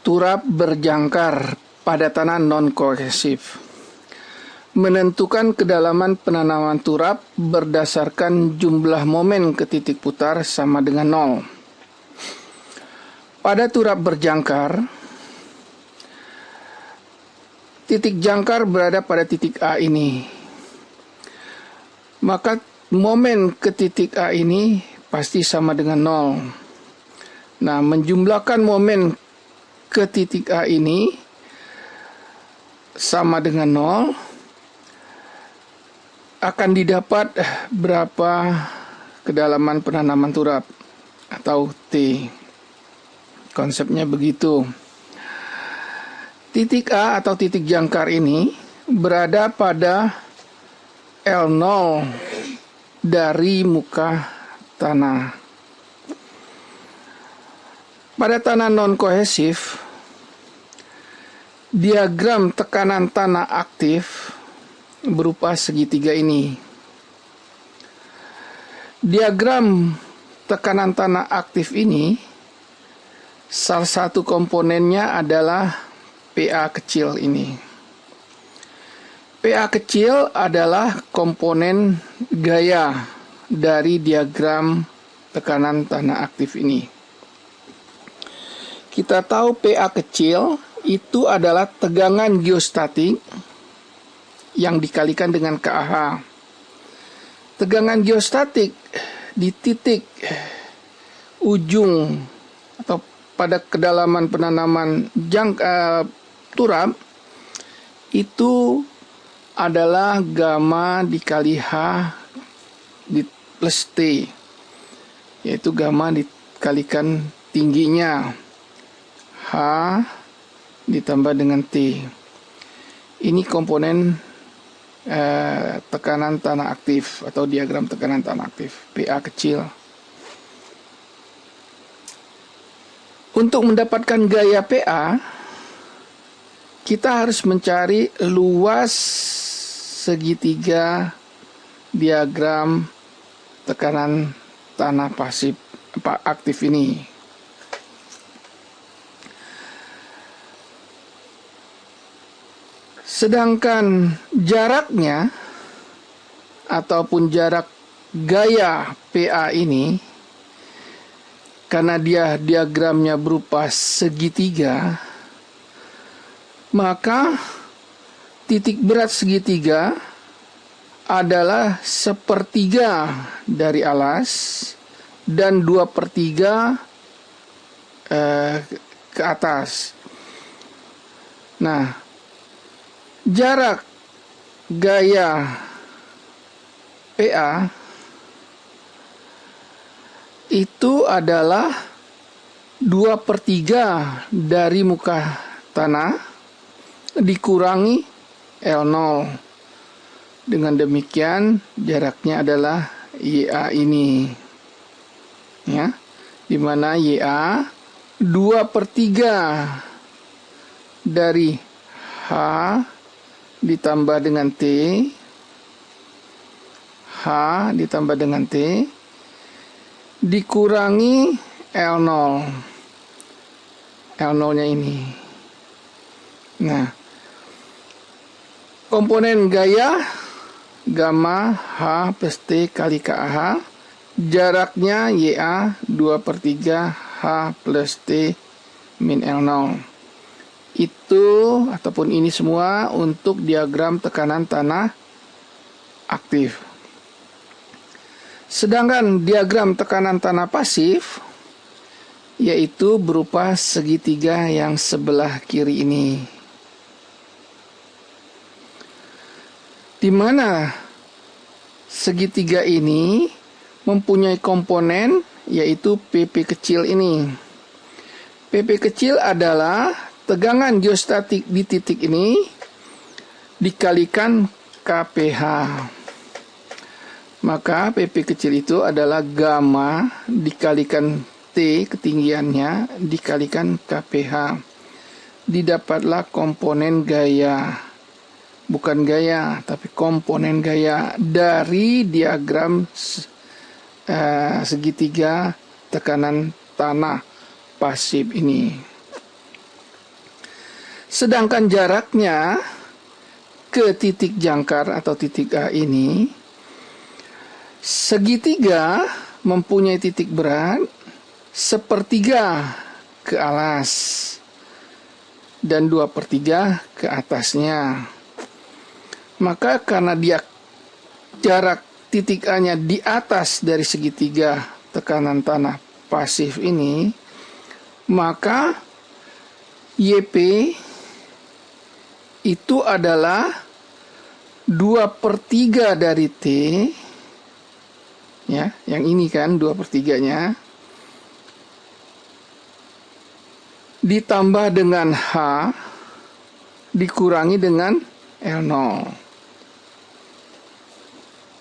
Turap berjangkar pada tanah non-kohesif. Menentukan kedalaman penanaman turap berdasarkan jumlah momen ke titik putar sama dengan 0. Pada turap berjangkar, titik jangkar berada pada titik A ini. Maka momen ke titik A ini pasti sama dengan 0. Nah, menjumlahkan momen ke titik A ini sama dengan 0, akan didapat berapa kedalaman penanaman turap atau T. Konsepnya begitu. Titik A atau titik jangkar ini berada pada L0 dari muka tanah. Pada tanah non-kohesif, diagram tekanan tanah aktif berupa segitiga ini. Diagram tekanan tanah aktif ini, salah satu komponennya adalah PA kecil ini. PA kecil adalah komponen gaya dari diagram tekanan tanah aktif ini. Kita tahu PA kecil itu adalah tegangan geostatik yang dikalikan dengan KH. Tegangan geostatik di titik ujung atau pada kedalaman penanaman turap itu adalah gamma dikali H plus T, yaitu gamma dikalikan tingginya H ditambah dengan T. Ini komponen tekanan tanah aktif atau diagram tekanan tanah aktif, PA kecil. Untuk mendapatkan gaya PA, kita harus mencari luas segitiga diagram tekanan tanah pasif aktif ini. Sedangkan jaraknya ataupun jarak gaya PA ini, karena dia diagramnya berupa segitiga, maka titik berat segitiga adalah 1/3 dari alas dan 2/3 ke atas. Nah, jarak gaya PA itu adalah 2/3 dari muka tanah dikurangi L0. Dengan demikian jaraknya adalah YA ini, ya, dimana YA 2/3 dari H ditambah dengan T, H ditambah dengan T, dikurangi L0. L0-nya ini. Nah, komponen gaya gamma H plus T kali KH, jaraknya YA 2/3 H plus T min L0. Itu ataupun ini semua untuk diagram tekanan tanah aktif. Sedangkan diagram tekanan tanah pasif yaitu berupa segitiga yang sebelah kiri ini, di mana segitiga ini mempunyai komponen yaitu PP kecil ini. PP kecil adalah tegangan geostatik di titik ini dikalikan KPH. Maka PP kecil itu adalah gamma dikalikan T ketinggiannya dikalikan KPH. Didapatlah komponen gaya. Bukan gaya, tapi komponen gaya dari diagram segitiga tekanan tanah pasif ini. Sedangkan jaraknya ke titik jangkar atau titik A ini, segitiga mempunyai titik berat sepertiga ke alas dan 2/3 ke atasnya. Maka karena jarak titik A-nya di atas dari segitiga tekanan tanah pasif ini, maka YP itu adalah 2/3 dari T, ya, yang ini kan 2/3-nya, ditambah dengan H dikurangi dengan L0.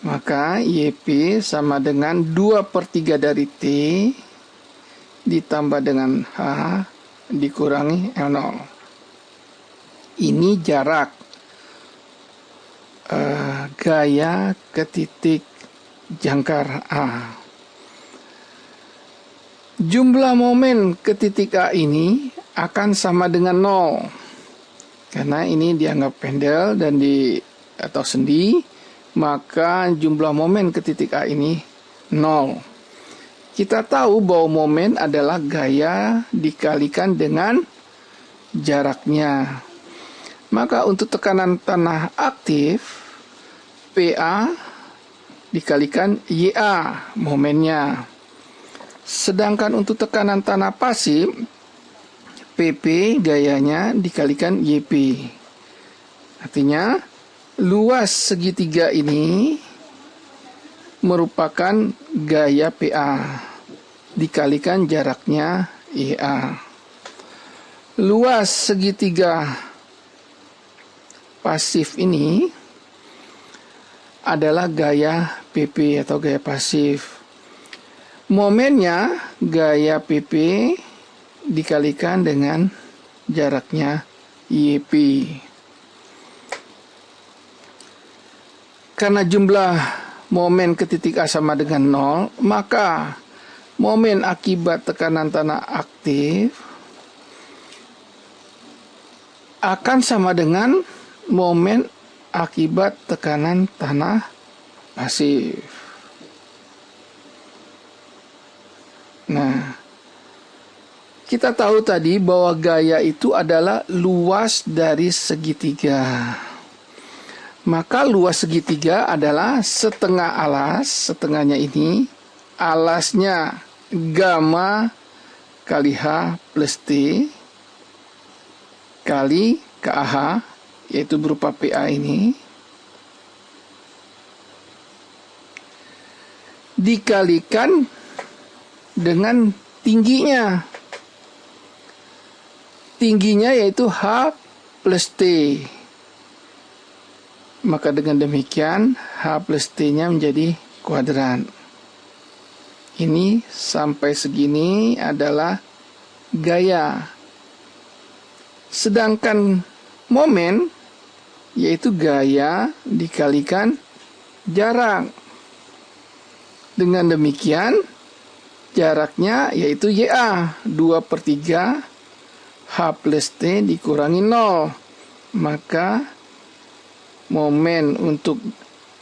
Maka YP sama dengan 2/3 dari T ditambah dengan H dikurangi L0. Ini jarak gaya ke titik jangkar A. Jumlah momen ke titik A ini akan sama dengan 0. Karena ini dianggap pendel dan atau sendi, maka jumlah momen ke titik A ini 0. Kita tahu bahwa momen adalah gaya dikalikan dengan jaraknya. Maka untuk tekanan tanah aktif, PA dikalikan YA momennya. Sedangkan untuk tekanan tanah pasif, PP gayanya dikalikan YP. Artinya, luas segitiga ini merupakan gaya PA dikalikan jaraknya YA. Luas segitiga pasif ini adalah gaya PP atau gaya pasif. Momennya gaya PP dikalikan dengan jaraknya YP. Karena jumlah momen ke titik A sama dengan 0, maka momen akibat tekanan tanah aktif akan sama dengan momen akibat tekanan tanah pasif. Nah, kita tahu tadi bahwa gaya itu adalah luas dari segitiga. Maka luas segitiga adalah setengah alas, setengahnya ini, alasnya gamma kali H plus T kali KH, yaitu berupa PA ini, dikalikan dengan tingginya. Tingginya yaitu H plus T. Maka dengan demikian H plus T-nya menjadi kuadran. Ini sampai segini adalah gaya. Sedangkan momen yaitu gaya dikalikan jarak. Dengan demikian jaraknya yaitu YA 2/3 H plus T dikurangi 0. Maka momen untuk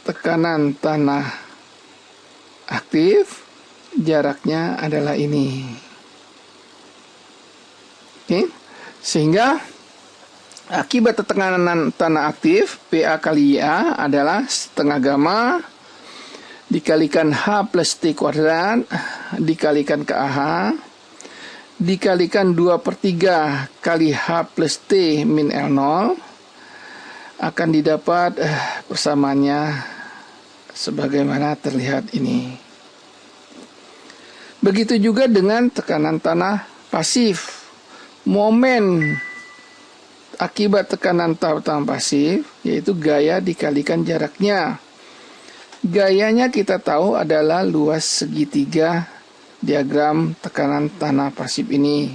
tekanan tanah aktif jaraknya adalah ini. Oke. Sehingga akibat tekanan tanah aktif PA kali YA adalah setengah gamma dikalikan H plus T kuadrat dikalikan KH dikalikan 2/3 kali H plus T min L0 akan didapat persamaannya sebagaimana terlihat ini. Begitu juga dengan tekanan tanah pasif. Momen akibat tekanan tanah pasif yaitu gaya dikalikan jaraknya. Gayanya kita tahu adalah luas segitiga diagram tekanan tanah pasif ini,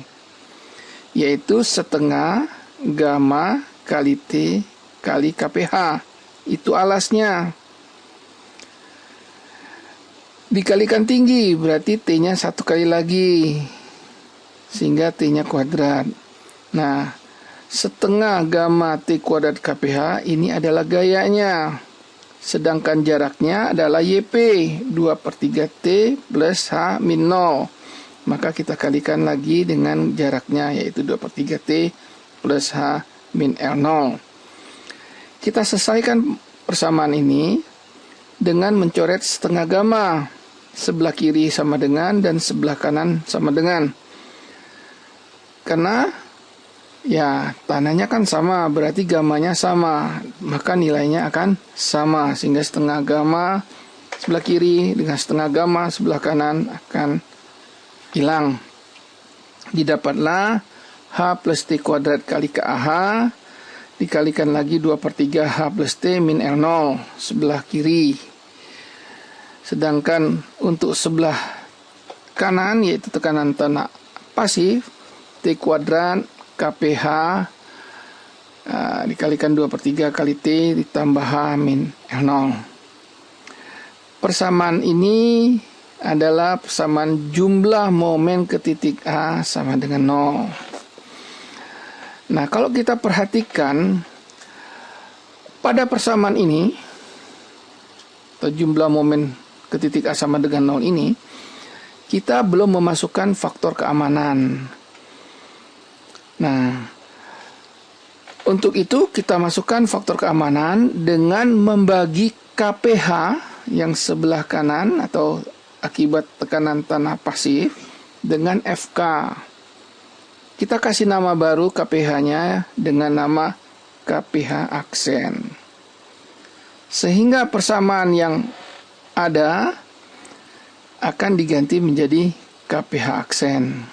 yaitu setengah gamma kali T kali KPH. Itu alasnya. Dikalikan tinggi berarti T-nya 1 kali lagi, sehingga T-nya kuadrat. Nah, setengah gamma T kuadrat KPH ini adalah gayanya. Sedangkan jaraknya adalah YP 2/3T plus H min 0. Maka kita kalikan lagi dengan jaraknya, yaitu 2/3T plus H min L0. Kita selesaikan persamaan ini dengan mencoret setengah gamma. Sebelah kiri sama dengan dan sebelah kanan sama dengan. Karena ya tanahnya kan sama, berarti gamanya sama, maka nilainya akan sama. Sehingga setengah gamma sebelah kiri dengan setengah gamma sebelah kanan akan hilang. Didapatlah H plus T kuadrat kali KAH dikalikan lagi 2/3 H plus T min L0 sebelah kiri. Sedangkan untuk sebelah kanan, yaitu tekanan tanah pasif, T kuadrat KPH dikalikan 2/3 kali T ditambah H min L0. Persamaan ini adalah persamaan jumlah momen ke titik A sama dengan 0. Nah, kalau kita perhatikan pada persamaan ini, atau jumlah momen ke titik A sama dengan 0 ini, kita belum memasukkan faktor keamanan. Nah, untuk itu kita masukkan faktor keamanan dengan membagi KPH yang sebelah kanan atau akibat tekanan tanah pasif dengan FK. Kita kasih nama baru KPH-nya dengan nama KPH aksen. Sehingga persamaan yang ada akan diganti menjadi KPH aksen.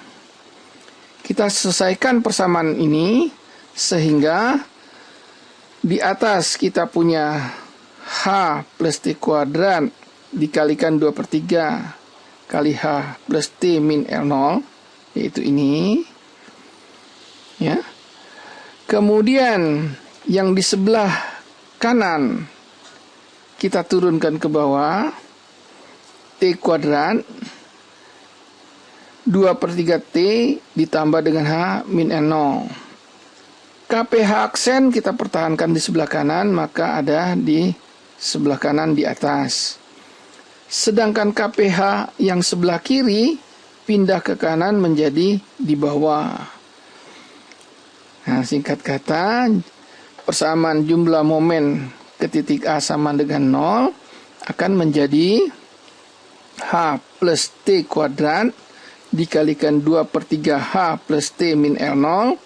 Kita selesaikan persamaan ini sehingga di atas kita punya H plus T kuadrat dikalikan 2/3 kali H plus T min L0, yaitu ini. Ya. Kemudian yang di sebelah kanan kita turunkan ke bawah, T kuadrat 2/3T ditambah dengan H min N0. KPH aksen kita pertahankan di sebelah kanan, maka ada di sebelah kanan di atas. Sedangkan KPH yang sebelah kiri pindah ke kanan menjadi di bawah. Nah, singkat kata, persamaan jumlah momen ke titik A sama dengan 0 akan menjadi H plus T kuadrat dikalikan 2/3 H plus T min L0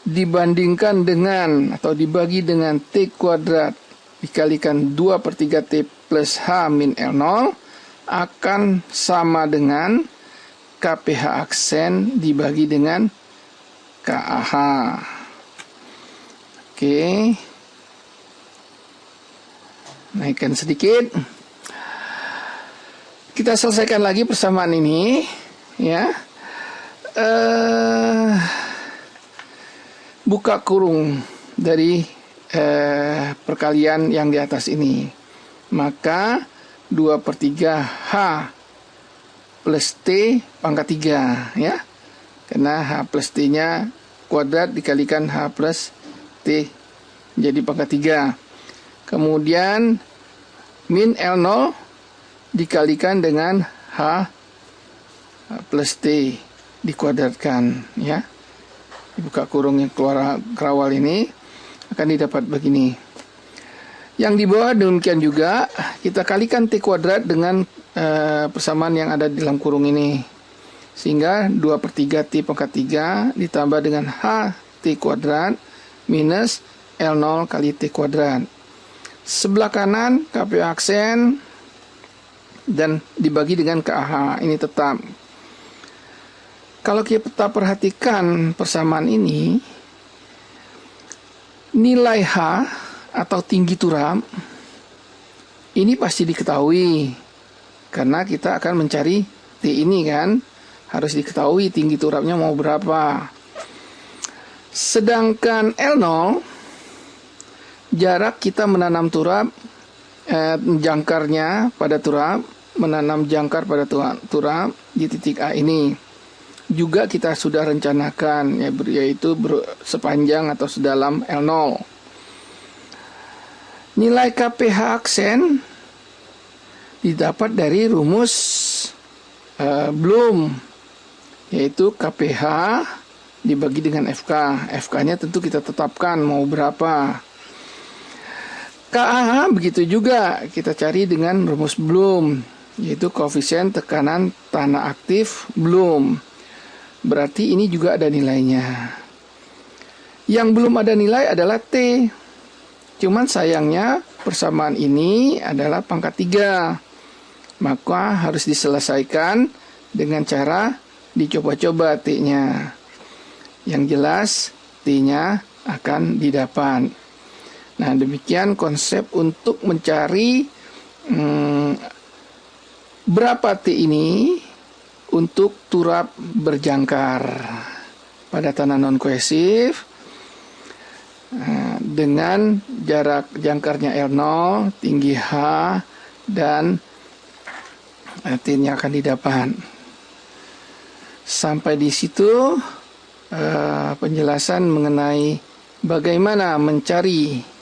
dibandingkan dengan atau dibagi dengan T kuadrat dikalikan 2/3T plus H min L0 akan sama dengan KPH aksen dibagi dengan KAH. Oke. Naikkan sedikit. Kita selesaikan lagi persamaan ini, ya. Buka kurung dari perkalian yang di atas ini. Maka 2/3 H plus T pangkat 3, ya. Karena H plus T-nya kuadrat dikalikan H plus T jadi pangkat 3. Kemudian min L0 dikalikan dengan H plus T dikuadratkan, ya. Dibuka kurung yang keluar kerawal ini akan didapat begini. Yang di bawah demikian juga kita kalikan T kuadrat dengan persamaan yang ada di dalam kurung ini. Sehingga 2/3T pangkat 3 ditambah dengan H T kuadrat minus L0 kali T kuadrat. Sebelah kanan KPH aksen dan dibagi dengan KAH. Ini tetap. Kalau kita perhatikan persamaan ini, nilai H atau tinggi turap ini pasti diketahui karena kita akan mencari T ini, kan harus diketahui tinggi turapnya mau berapa. Sedangkan L0 jarak kita menanam turap, jangkarnya pada turap, menanam jangkar pada turap di titik A ini. juga kita sudah rencanakan, yaitu sepanjang atau sedalam L0. Nilai KPH aksen didapat dari rumus Bloom, yaitu KPH dibagi dengan FK. FK-nya tentu kita tetapkan mau berapa. KAH begitu juga kita cari dengan rumus Bloom, yaitu koefisien tekanan tanah aktif Bloom. Berarti ini juga ada nilainya. Yang belum ada nilai adalah T. Cuman sayangnya persamaan ini adalah pangkat 3. Maka harus diselesaikan dengan cara dicoba-coba T-nya. Yang jelas T-nya akan didapat. Nah, demikian konsep untuk mencari berapa T ini untuk turap berjangkar pada tanah non-kohesif dengan jarak jangkarnya L0, tinggi H, dan T-nya akan didapat. Sampai di situ penjelasan mengenai bagaimana mencari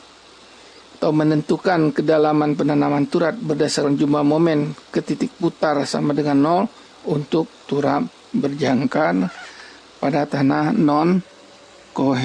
atau menentukan kedalaman penanaman turap berdasarkan jumlah momen ke titik putar sama dengan 0 untuk turap berjangkar pada tanah non-kohesif.